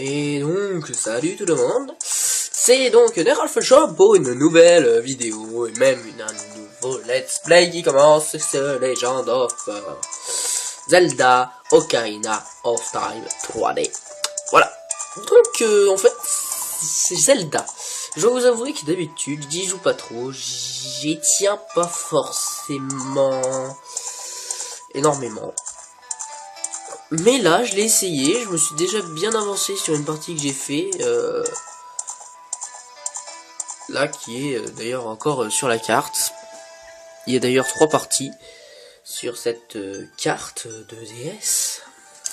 Et donc, salut tout le monde, c'est donc Neralf Shop pour une nouvelle vidéo, et même un nouveau let's play qui commence, c'est Legend of Zelda Ocarina of Time 3D. Voilà, donc en fait, c'est Zelda. Je dois vous avouer que d'habitude, j'y joue pas trop, j'y tiens pas forcément énormément. Mais là, je l'ai essayé, je me suis déjà bien avancé sur une partie que j'ai fait, là, qui est d'ailleurs encore sur la carte. Il y a d'ailleurs 3 parties sur cette carte de DS,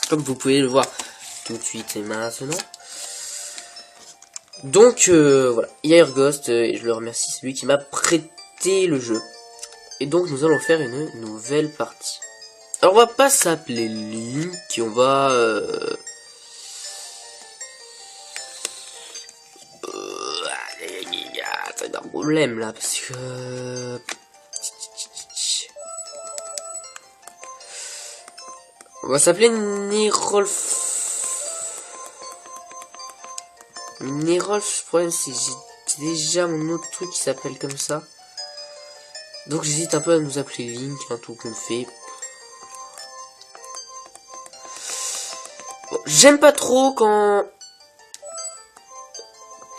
comme vous pouvez le voir tout de suite et maintenant. Donc voilà, il y a Ergost, et je le remercie, c'est lui qui m'a prêté le jeu. Et donc nous allons faire une nouvelle partie. Alors on va pas s'appeler Link, on va c'est un problème là parce que on va s'appeler Nerolf. Nerolf, le problème c'est que j'ai déjà mon autre truc qui s'appelle comme ça. Donc j'hésite un peu à nous appeler Link, un tout qu'on fait. Bon, j'aime pas trop quand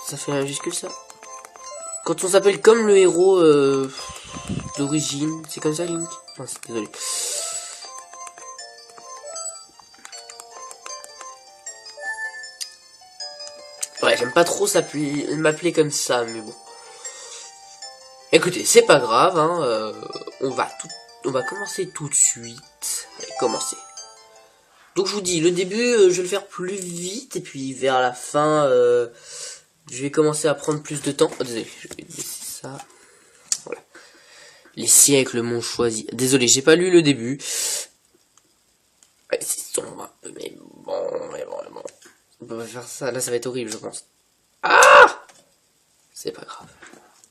ça fait la majuscule ça. Quand on s'appelle comme le héros d'origine, c'est comme ça Link. Non, c'est désolé. Ouais, j'aime pas trop m'appeler comme ça, mais bon. Écoutez, c'est pas grave, hein. On va commencer tout de suite. Allez, commencer. Donc je vous dis, le début, je vais le faire plus vite, et puis vers la fin, je vais commencer à prendre plus de temps. Oh, désolé, je vais laisser ça. Voilà. Les siècles m'ont choisi. Désolé, j'ai pas lu le début. Ouais, c'est sombre un peu, mais bon. On peut pas faire ça. Là, ça va être horrible, je pense. Ah! C'est pas grave.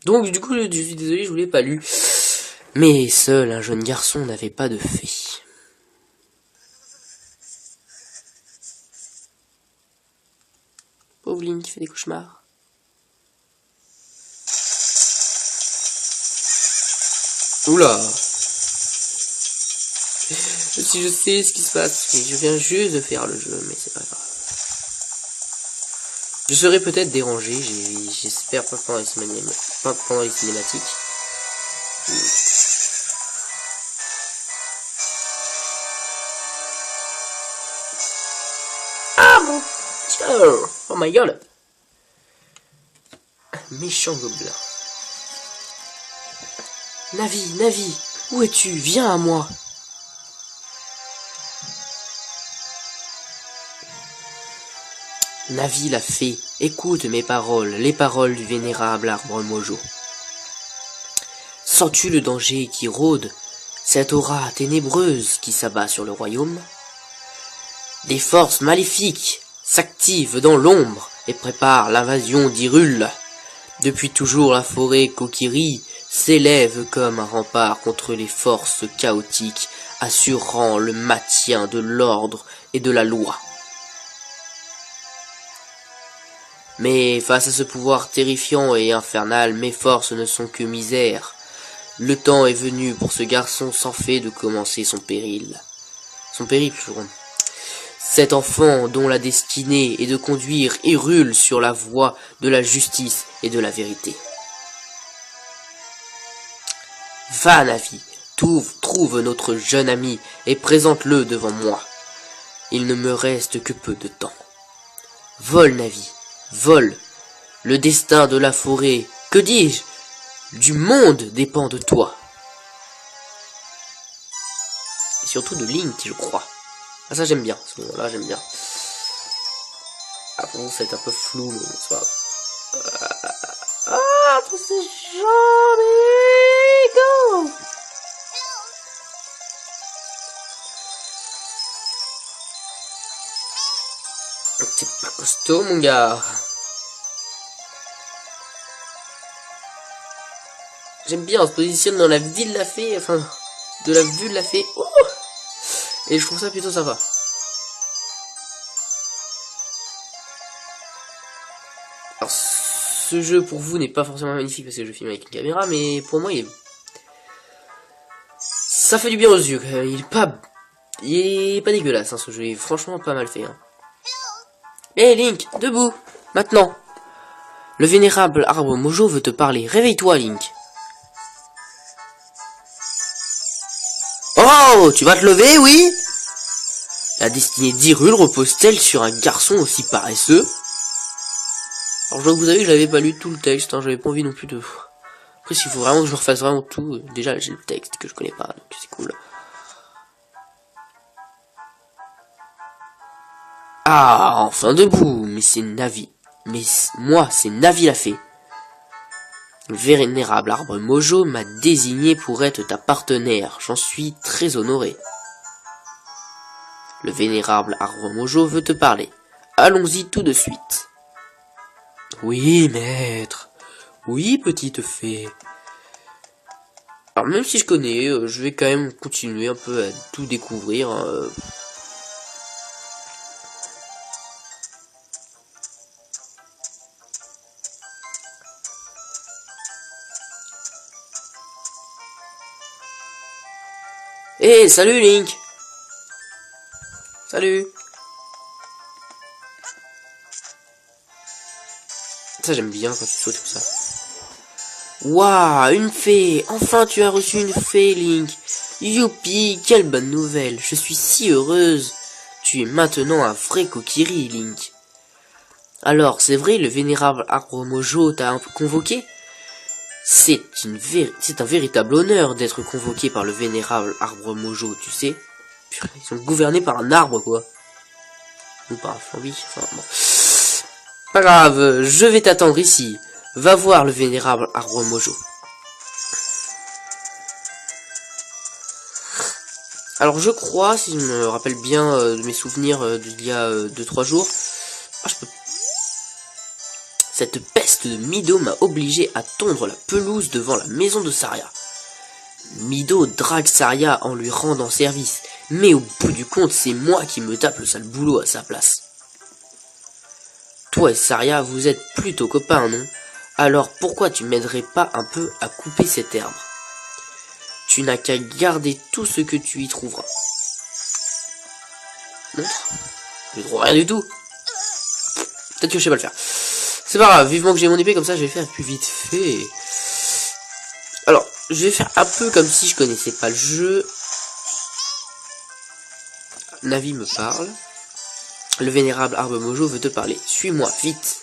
Donc, du coup, je suis désolé, je vous l'ai pas lu. Mais seul un jeune garçon n'avait pas de fée. Pauvre Link qui fait des cauchemars. Oula! Si je sais ce qui se passe, je viens juste de faire le jeu, mais c'est pas grave. Je serai peut-être dérangé, j'espère pas pendant les cinématiques. Ah mon dieu! Oh my god! Un méchant gobelin. Navi, où es-tu? Viens à moi! Navi la fée, écoute mes paroles, les paroles du vénérable arbre Mojo. Sens-tu le danger qui rôde, cette aura ténébreuse qui s'abat sur le royaume? Des forces maléfiques s'activent dans l'ombre et préparent l'invasion d'Hyrule. Depuis toujours la forêt Kokiri s'élève comme un rempart contre les forces chaotiques, assurant le maintien de l'ordre et de la loi. Mais face à ce pouvoir terrifiant et infernal, mes forces ne sont que misère. Le temps est venu pour ce garçon sans fée de commencer son péril. Son périple, cet enfant dont la destinée est de conduire Hyrule sur la voie de la justice et de la vérité. Va, Navi, trouve notre jeune ami et présente-le devant moi. Il ne me reste que peu de temps. Vole, Navi. Vole, le destin de la forêt, que dis-je, du monde dépend de toi. Et surtout de Link, je crois. Ah ça j'aime bien, ce moment-là j'aime bien. Ah bon, c'est un peu flou, mais c'est pas grave. Ah, tous ces gens, go! C'est pas costaud, mon gars. J'aime bien, on se positionne dans la ville de la fée, enfin, de la vue de la fée. Oh, et je trouve ça plutôt sympa. Alors, ce jeu pour vous n'est pas forcément magnifique parce que je filme avec une caméra, mais pour moi, ça fait du bien aux yeux quand même. Il est pas dégueulasse, hein, ce jeu est franchement pas mal fait. Hein. Hé Link, debout, maintenant. Le vénérable arbre Mojo veut te parler. Réveille-toi, Link. Oh, tu vas te lever, oui? La destinée d'Hyrule repose-t-elle sur un garçon aussi paresseux? Alors je vois que vous avez vu, j'avais pas lu tout le texte, hein, j'avais pas envie non plus de... Après s'il faut vraiment que je refasse vraiment tout, déjà j'ai le texte que je connais pas, donc c'est cool. Ah, enfin debout, mais c'est Navi. Mais moi, c'est Navi la fée. Le vénérable arbre Mojo m'a désigné pour être ta partenaire, j'en suis très honoré. Le vénérable arbre Mojo veut te parler. Allons-y tout de suite. Oui, maître. Oui, petite fée. Alors même si je connais, je vais quand même continuer un peu à tout découvrir. Hein, Hey, salut Link. Salut. Ça j'aime bien quand tu sautes comme ça. Waouh, une fée. Enfin tu as reçu une fée, Link. Youpi, quelle bonne nouvelle. Je suis si heureuse. Tu es maintenant un vrai Kokiri, Link. Alors, c'est vrai, le vénérable arbre Mojo t'a convoqué? C'est un véritable honneur d'être convoqué par le vénérable arbre Mojo, tu sais. Ils sont gouvernés par un arbre, quoi. Ou par un flambi, enfin bon. Pas grave, je vais t'attendre ici. Va voir le vénérable arbre Mojo. Alors je crois, si je me rappelle bien de mes souvenirs d'il y a 2-3 jours, cette peste de Mido m'a obligé à tondre la pelouse devant la maison de Saria. Mido drague Saria en lui rendant service, mais au bout du compte, c'est moi qui me tape le sale boulot à sa place. Toi et Saria, vous êtes plutôt copains, non? Alors pourquoi tu m'aiderais pas un peu à couper cette herbe? Tu n'as qu'à garder tout ce que tu y trouveras. Montre. Je trouve rien du tout. Peut-être que je sais pas le faire. C'est pas grave, vivement que j'ai mon épée, comme ça je vais faire plus vite fait. Alors, je vais faire un peu comme si je connaissais pas le jeu. Navi me parle. Le vénérable arbre Mojo veut te parler. Suis-moi, vite.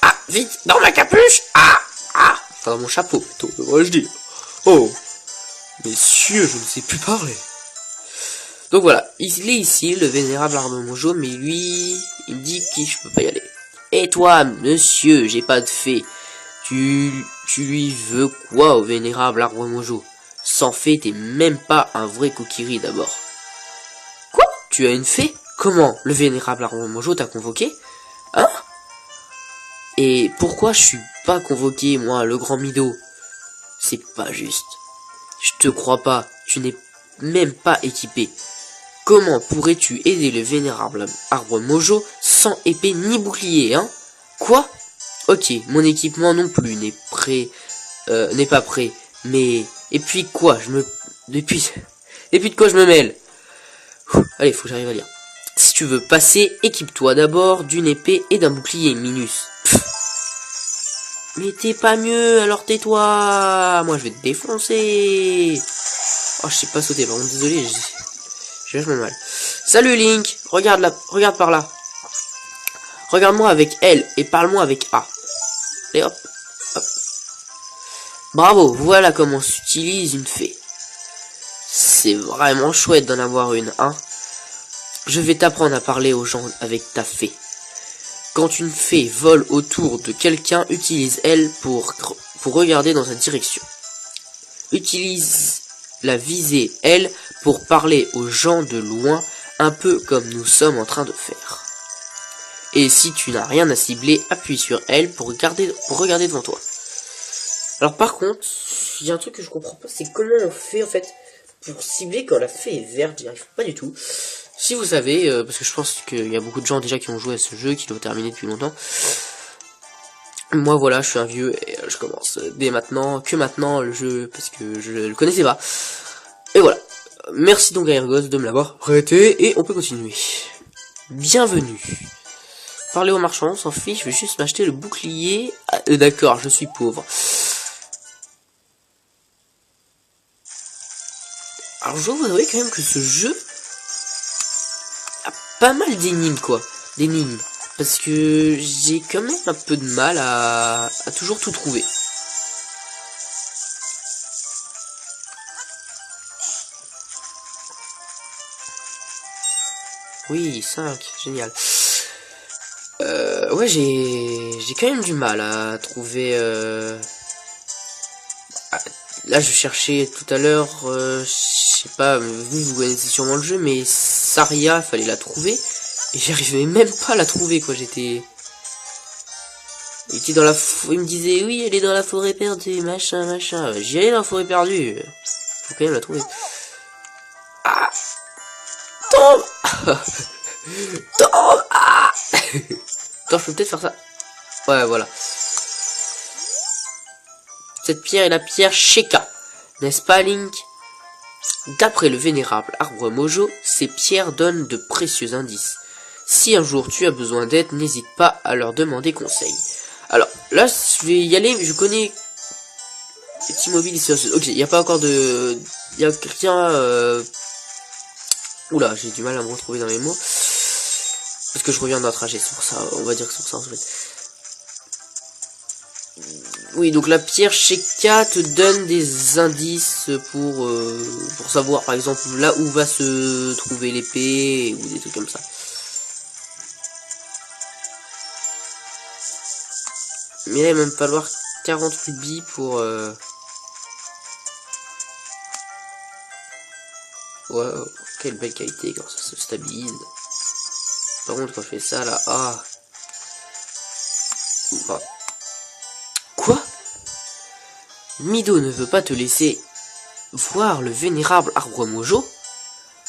Ah, vite, dans ma capuche. Ah, ah. Enfin, dans mon chapeau, plutôt, devrais-je dire. Oh, messieurs, je ne sais plus parler. Donc voilà, il est ici, le vénérable arbre Mojo, mais lui, il me dit que je peux pas y aller. Et toi, monsieur, j'ai pas de fée. Tu lui veux quoi au vénérable arbre Mojo? Sans fée, t'es même pas un vrai Kokiri d'abord. Quoi? Tu as une fée? Comment? Le vénérable arbre Mojo t'a convoqué? Hein? Et pourquoi je suis pas convoqué, moi, le grand Mido? C'est pas juste. Je te crois pas, tu n'es même pas équipé. Comment pourrais-tu aider le vénérable arbre Mojo sans épée ni bouclier, hein? Quoi? Ok, mon équipement non plus n'est pas prêt. Mais, et puis quoi? Et puis de quoi je me mêle? Allez, faut que j'arrive à lire. Si tu veux passer, équipe-toi d'abord d'une épée et d'un bouclier, Minus. Mais t'es pas mieux, alors tais-toi. Moi je vais te défoncer. Oh, je sais pas sauter, par contre, désolé, j'ai vachement mal. Salut Link, regarde par là. Regarde-moi avec L et parle-moi avec A. Et hop, hop. Bravo, voilà comment s'utilise une fée. C'est vraiment chouette d'en avoir une, hein. Je vais t'apprendre à parler aux gens avec ta fée. Quand une fée vole autour de quelqu'un, utilise elle pour regarder dans sa direction. Utilise la visée elle pour parler aux gens de loin, un peu comme nous sommes en train de faire. Et si tu n'as rien à cibler, appuie sur elle pour regarder devant toi. Alors par contre, il y a un truc que je comprends pas, c'est comment on fait en fait pour cibler quand la fée est verte. J'y arrive pas du tout. Si vous savez, parce que je pense qu'il y a beaucoup de gens déjà qui ont joué à ce jeu, qui l'ont terminé depuis longtemps. Moi voilà, je suis un vieux et je commence dès maintenant, que maintenant le jeu, parce que je le connaissais pas. Et voilà. Merci donc à Ergos de me l'avoir prêté, et on peut continuer. Bienvenue. Parler aux marchands, on s'en fiche, je vais juste m'acheter le bouclier. Ah, d'accord, je suis pauvre. Alors je dois vous avouer quand même que ce jeu a pas mal d'énigmes, quoi. D'énigmes. Parce que j'ai quand même un peu de mal à toujours tout trouver. Oui, 5, génial. Ouais, j'ai quand même du mal à trouver... Là, je cherchais tout à l'heure, je sais pas, vous connaissez sûrement le jeu, mais Saria, fallait la trouver. Et j'arrivais même pas à la trouver, quoi, j'étais... Il était dans la il me disait, oui, elle est dans la forêt perdue, machin, machin. J'y allais dans la forêt perdue. Faut quand même la trouver. Ah! Tombe! Tombe! Ah! Attends, je peux peut-être faire ça. Ouais, voilà. Cette pierre est la pierre Sheka. N'est-ce pas, Link? D'après le vénérable arbre Mojo, ces pierres donnent de précieux indices. Si un jour tu as besoin d'aide, n'hésite pas à leur demander conseil. Alors, là, je vais y aller, je connais... T-Mobile, ok, il n'y a pas encore de... Il y a quelqu'un... Oula, j'ai du mal à me retrouver dans les mots. Parce que je reviens d'un trajet, c'est pour ça, on va dire que c'est pour ça en fait. Oui, donc la pierre Sheka te donne des indices pour savoir, par exemple, là où va se trouver l'épée, ou des trucs comme ça. Mais là, il va même falloir 40 rubis pour... Wow, quelle belle qualité quand ça se stabilise. Par contre, quand je fais ça, là... Ah. Quoi? Mido ne veut pas te laisser voir le vénérable arbre Mojo?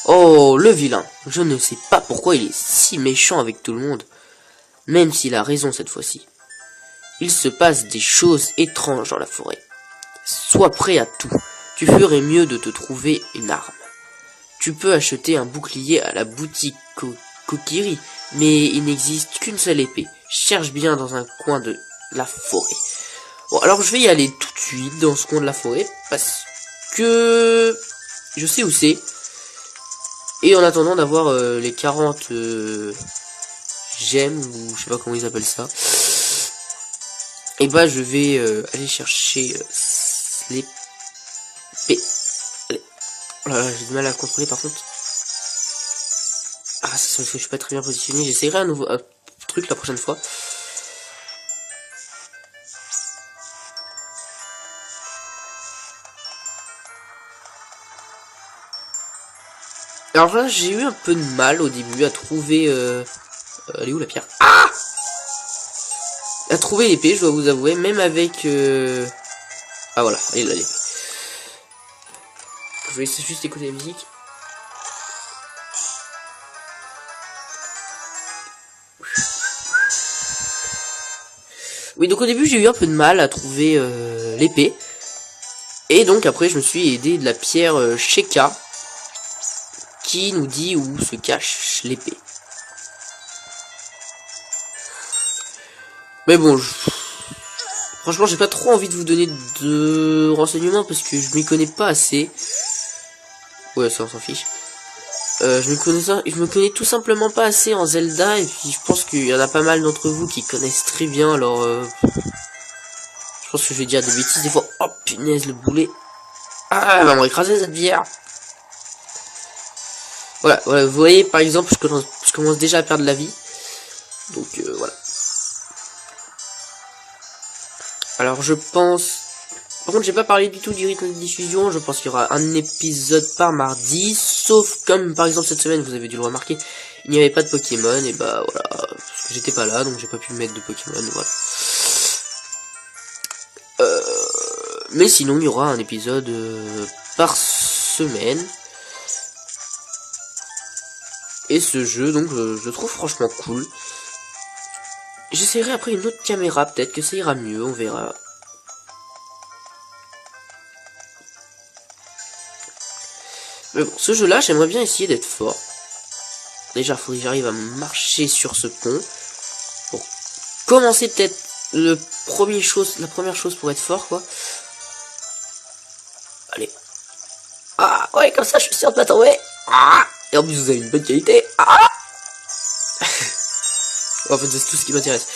Oh, le vilain. Je ne sais pas pourquoi il est si méchant avec tout le monde. Même s'il a raison cette fois-ci. Il se passe des choses étranges dans la forêt. Sois prêt à tout. Tu ferais mieux de te trouver une arme. Tu peux acheter un bouclier à la boutique Kokiri, mais il n'existe qu'une seule épée. Cherche bien dans un coin de la forêt. Bon, alors je vais y aller tout de suite dans ce coin de la forêt, parce que je sais où c'est. Et en attendant d'avoir les 40 gemmes, ou je sais pas comment ils appellent ça, et bah je vais aller chercher l'épée. Oh là là, j'ai du mal à contrôler par contre. Ah, c'est parce que je suis pas très bien positionné. J'essaierai un nouveau truc la prochaine fois. Alors là, j'ai eu un peu de mal au début à trouver... elle est où la pierre? Ah! À trouver l'épée, je dois vous avouer, même avec... Ah voilà, elle est là l'épée. Je vais juste écouter la musique. Oui, donc au début j'ai eu un peu de mal à trouver l'épée. Et donc après je me suis aidé de la pierre Sheka, qui nous dit où se cache l'épée. Mais bon, franchement j'ai pas trop envie de vous donner de renseignements parce que je m'y connais pas assez. Ouais, ça on s'en fiche. Je me connais tout simplement pas assez en Zelda, et puis je pense qu'il y en a pas mal d'entre vous qui connaissent très bien, alors je pense que je vais dire des bêtises des fois. Oh punaise, le boulet. Ah, elle va m'écraser cette bière. Voilà, voilà, vous voyez par exemple, je commence déjà à perdre la vie. Donc voilà. Alors je pense... Par contre, j'ai pas parlé du tout du rythme de diffusion. Je pense qu'il y aura un épisode par mardi. Sauf comme par exemple cette semaine, vous avez dû le remarquer, il n'y avait pas de Pokémon. Et bah voilà, parce que j'étais pas là, donc j'ai pas pu mettre de Pokémon. Voilà. Mais sinon, il y aura un épisode par semaine. Et ce jeu, donc, je le trouve franchement cool. J'essaierai après une autre caméra, peut-être que ça ira mieux, on verra. Mais bon, ce jeu-là, j'aimerais bien essayer d'être fort. Déjà, il faudrait que j'arrive à marcher sur ce pont. Pour commencer peut-être la première chose pour être fort, quoi. Allez. Ah, ouais, comme ça, je suis sûr de pas tomber. Ah, et en plus, vous avez une bonne qualité. Ah. En fait, c'est tout ce qui m'intéresse.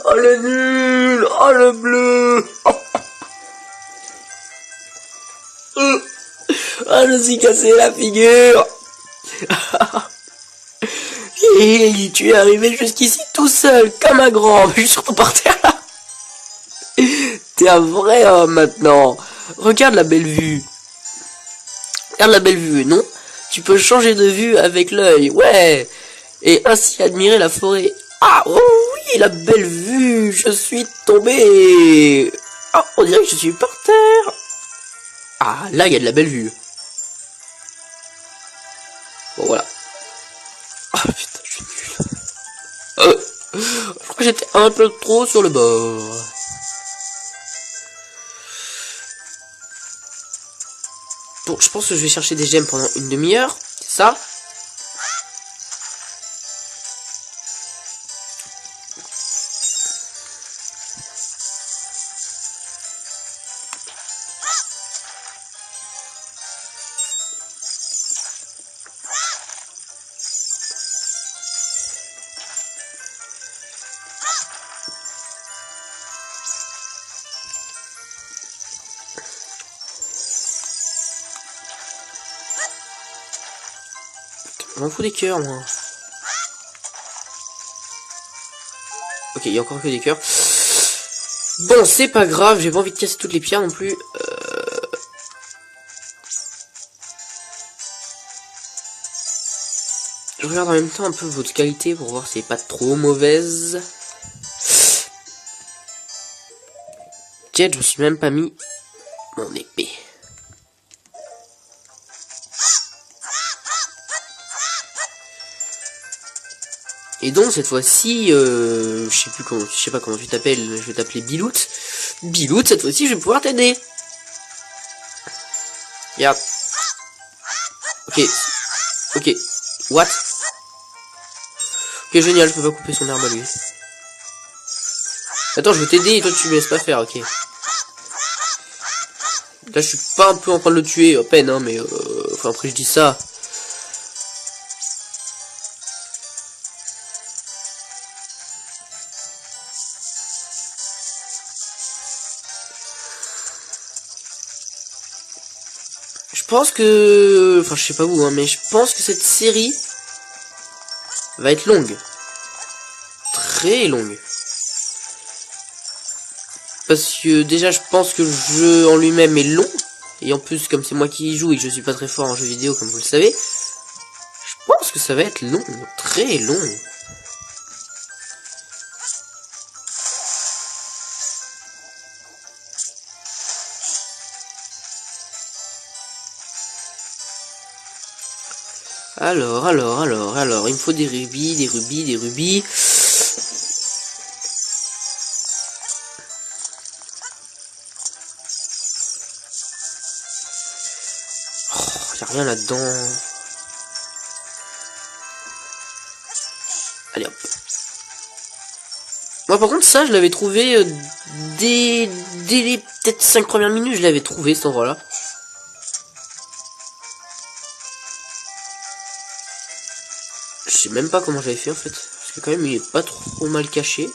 Oh le nul. Oh le bleu. Ah, je me suis cassé la figure. Et tu es arrivé jusqu'ici tout seul, comme un grand. Je suis surtout par terre là. T'es un vrai homme maintenant. Regarde la belle vue. Regarde la belle vue, non? Tu peux changer de vue avec l'œil, ouais. Et ainsi admirer la forêt. Ah, oh oui, la belle vue. Je suis tombé. Oh, on dirait que je suis par terre. Ah, là, il y a de la belle vue. Bon, voilà. Ah, putain, je suis nul. Je crois que j'étais un peu trop sur le bord. Bon, je pense que je vais chercher des gemmes pendant une demi-heure. C'est ça? Je m'en fous des cœurs, moi. Ok, il y a encore que des cœurs. Bon, c'est pas grave, j'ai pas envie de casser toutes les pierres non plus. Je regarde en même temps un peu votre qualité pour voir si elle est pas trop mauvaise. Jet, je me suis même pas mis mon épée. Et donc cette fois-ci, je sais pas comment tu t'appelles, je vais t'appeler Bilout. Bilout, cette fois-ci, je vais pouvoir t'aider. Regarde. Ok. Ok. What? Ok, génial, je peux pas couper son arme à lui. Attends, je veux t'aider et toi tu me laisses pas faire, ok. Là, je suis pas un peu en train de le tuer, à peine, hein, mais enfin, après je dis ça. Je pense que... Enfin, je sais pas vous, hein, mais je pense que cette série va être longue. Très longue. Parce que déjà, je pense que le jeu en lui-même est long. Et en plus, comme c'est moi qui y joue et que je suis pas très fort en jeu vidéo, comme vous le savez, je pense que ça va être long, très long. Alors, il me faut des rubis, des rubis, des rubis. Oh, y a rien là-dedans. Allez hop. Moi par contre ça je l'avais trouvé dès les peut-être 5 premières minutes, je l'avais trouvé cet endroit là. Je sais même pas comment j'avais fait en fait. Parce que quand même il est pas trop mal caché.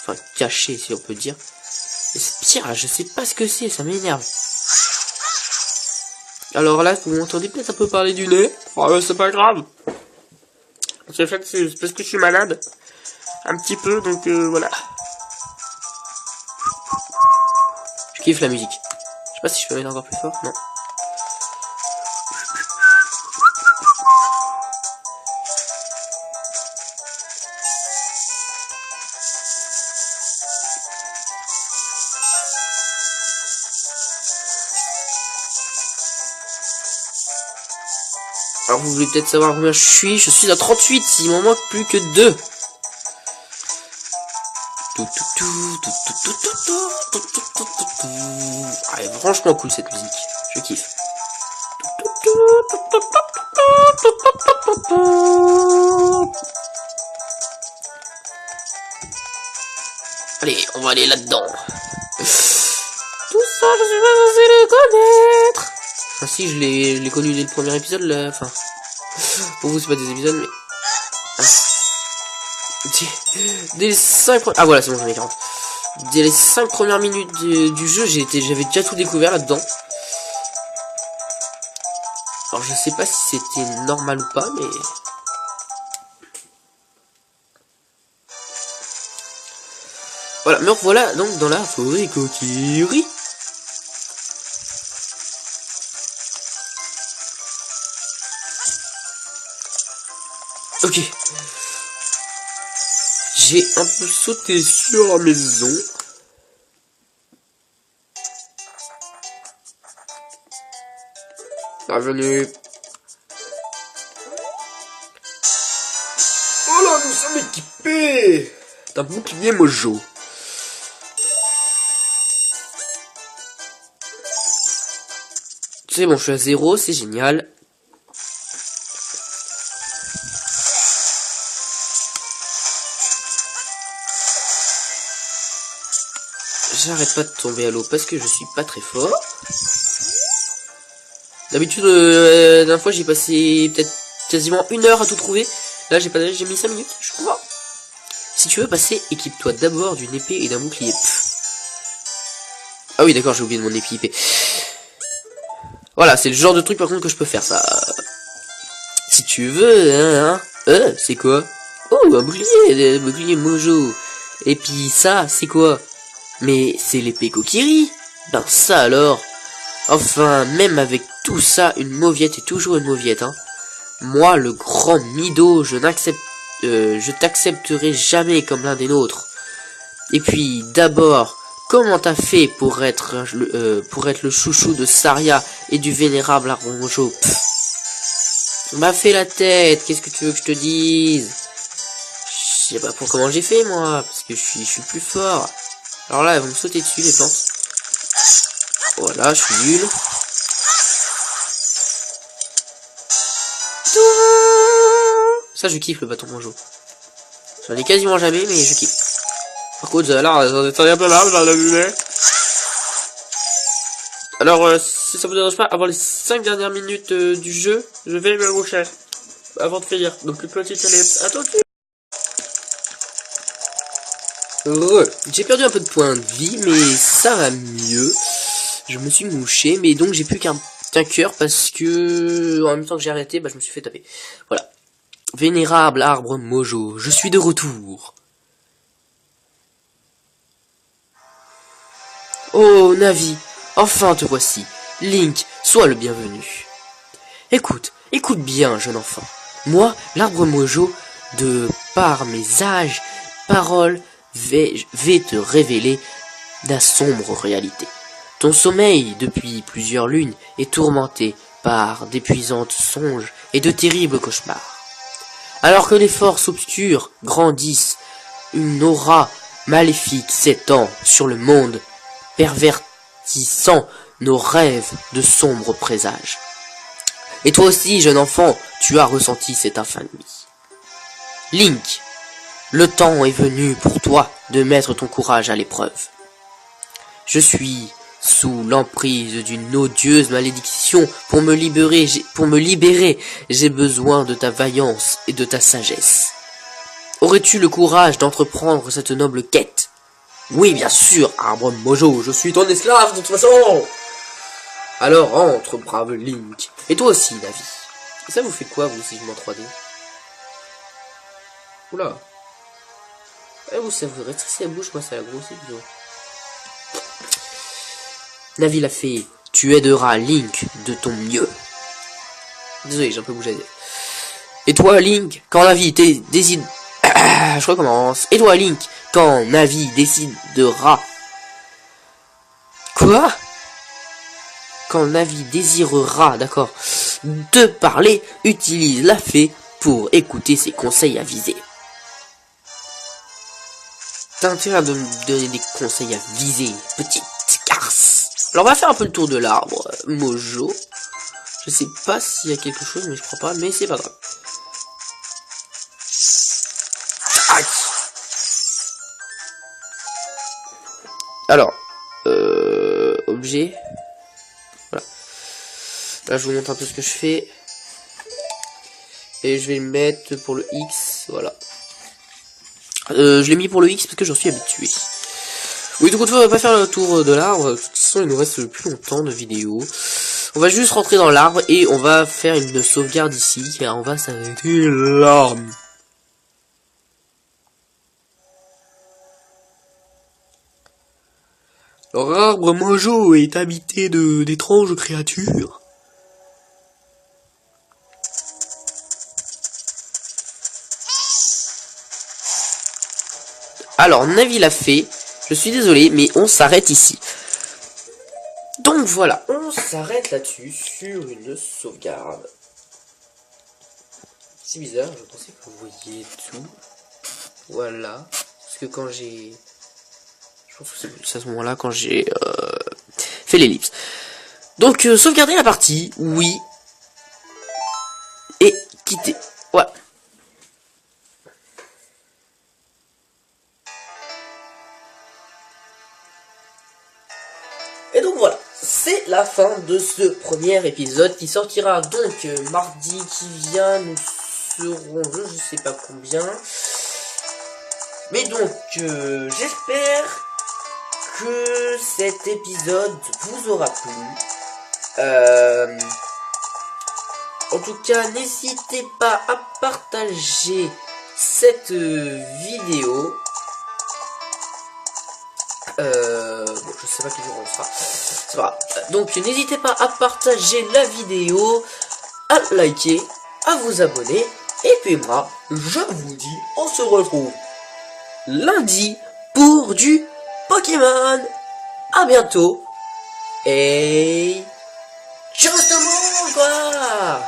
Enfin caché si on peut dire. Et cette pierre là je sais pas ce que c'est, ça m'énerve. Alors là vous m'entendez peut-être un peu parler du nez. Oh c'est pas grave. En fait c'est parce que je suis malade. Un petit peu donc voilà. Je kiffe la musique. Je sais pas si je peux mettre encore plus fort, non. Alors vous voulez peut-être savoir combien je suis à 38, il m'en manque plus que 2. Ah, elle est franchement cool cette musique, je kiffe. Allez, on va aller là-dedans. Tout ça, je suis pas censé le connaître. Ah si, je l'ai connu dès le premier épisode, là. Enfin, pour vous, c'est pas des épisodes, mais... Dès les 5... Ah voilà, c'est bon, j'en ai 40. Dès les 5 premières minutes du jeu, j'avais déjà tout découvert là-dedans. Alors, je sais pas si c'était normal ou pas, mais... Voilà, me revoilà donc dans la forêt Kokiri. Ok. J'ai un peu sauté sur la maison. Bienvenue. Oh là, nous sommes équipés d'un bouclier mojo. C'est bon, je suis à 0, c'est génial. J'arrête pas de tomber à l'eau parce que je suis pas très fort. D'habitude, la dernière fois j'ai passé peut-être quasiment 1 heure à tout trouver. Là j'ai mis 5 minutes, je crois. Si tu veux passer, équipe-toi d'abord d'une épée et d'un bouclier. Ah oui d'accord, j'ai oublié de mon épée. Voilà, c'est le genre de truc par contre que je peux faire ça. Si tu veux, c'est quoi? Oh, un bouclier mojo. Et puis ça, c'est quoi? Mais c'est l'épée Kokiri. Ben ça alors. Enfin, même avec tout ça, une mauviette est toujours une mauviette, hein. Moi, le grand Mido, je t'accepterai jamais comme l'un des nôtres. Et puis, d'abord, comment t'as fait pour être le chouchou de Saria et du vénérable Arbre Mojo? M'a fait la tête, qu'est-ce que tu veux que je te dise? Je sais pas pour comment j'ai fait, moi, parce que je suis plus fort. Alors là, elles vont me sauter dessus, les plantes. Voilà, je suis nul. Ça, je kiffe le bâton mojo. J'en ai quasiment jamais, mais je kiffe. Par contre, là, j'en ai un peu marre, j'en ai vu. Alors, si ça vous dérange pas, avant les 5 dernières minutes du jeu, je vais me coucher. Avant de finir. Donc, le petit ellipse. Attention. J'ai perdu un peu de points de vie, mais ça va mieux. Je me suis mouché, mais donc j'ai plus qu'un cœur parce que en même temps que j'ai arrêté, bah je me suis fait taper. Voilà. Vénérable Arbre Mojo, je suis de retour. Oh Navi, enfin te voici. Link, sois le bienvenu. Écoute bien, jeune enfant. Moi, l'Arbre Mojo, de par mes âges, paroles, vais te révéler la sombre réalité. Ton sommeil, depuis plusieurs lunes, est tourmenté par d'épuisantes songes et de terribles cauchemars. Alors que les forces obscures grandissent, une aura maléfique s'étend sur le monde, pervertissant nos rêves de sombres présages. Et toi aussi, jeune enfant, tu as ressenti cette infamie. Link, le temps est venu pour toi de mettre ton courage à l'épreuve. Je suis sous l'emprise d'une odieuse malédiction. Pour me libérer, j'ai besoin de ta vaillance et de ta sagesse. Aurais-tu le courage d'entreprendre cette noble quête? Oui, bien sûr, Arbre Mojo, je suis ton esclave de toute façon. Alors entre, brave Link. Et toi aussi, Navi. Ça vous fait quoi, vous, si je mets en 3D? Oula. Eh, vous, ça vous rétrécit la bouche, moi, ça la grossit, plutôt. Navi l'a fait. Tu aideras Link de ton mieux. Désolé, j'ai un peu bougé. Et toi, Link, quand Navi décide... Je recommence. Et toi, Link, quand Navi décidera... Quoi? Quand Navi désirera, d'accord. de parler, utilise la fée pour écouter ses conseils avisés. T'as intérêt à me donner des conseils avisés, petite garce. Alors on va faire un peu le tour de l'arbre, Mojo. Je sais pas s'il y a quelque chose, mais je crois pas, mais c'est pas grave. Aïe. Alors, objet. Voilà. Là, je vous montre un peu ce que je fais. Et je vais le mettre pour le X, voilà. Je l'ai mis pour le X parce que j'en suis habitué. Oui, donc on va pas faire le tour de l'arbre. De toute façon, il nous reste plus longtemps de vidéo. On va juste rentrer dans l'arbre et on va faire une sauvegarde ici, car on va s'arrêter là. L'arbre Mojo est habité d'étranges créatures. Alors, Navi l'a fait. Je suis désolé, mais on s'arrête ici. Donc voilà, on s'arrête là-dessus sur une sauvegarde. C'est bizarre, je pensais que vous voyiez tout. Voilà. Parce que quand j'ai... Je pense que c'est à ce moment-là quand j'ai fait l'ellipse. Donc, sauvegarder la partie, oui. Et quitter. Voilà. Et donc voilà, c'est la fin de ce premier épisode qui sortira donc mardi qui vient. Nous serons, je sais pas combien. Mais donc, j'espère que cet épisode vous aura plu. En tout cas, n'hésitez pas à partager cette vidéo. Bon, je sais pas quel jour on sera. C'est pas grave. Donc, n'hésitez pas à partager la vidéo, à liker, à vous abonner. Et puis moi, je vous dis, on se retrouve lundi pour du Pokémon. À bientôt. Et... ciao tout le monde, quoi.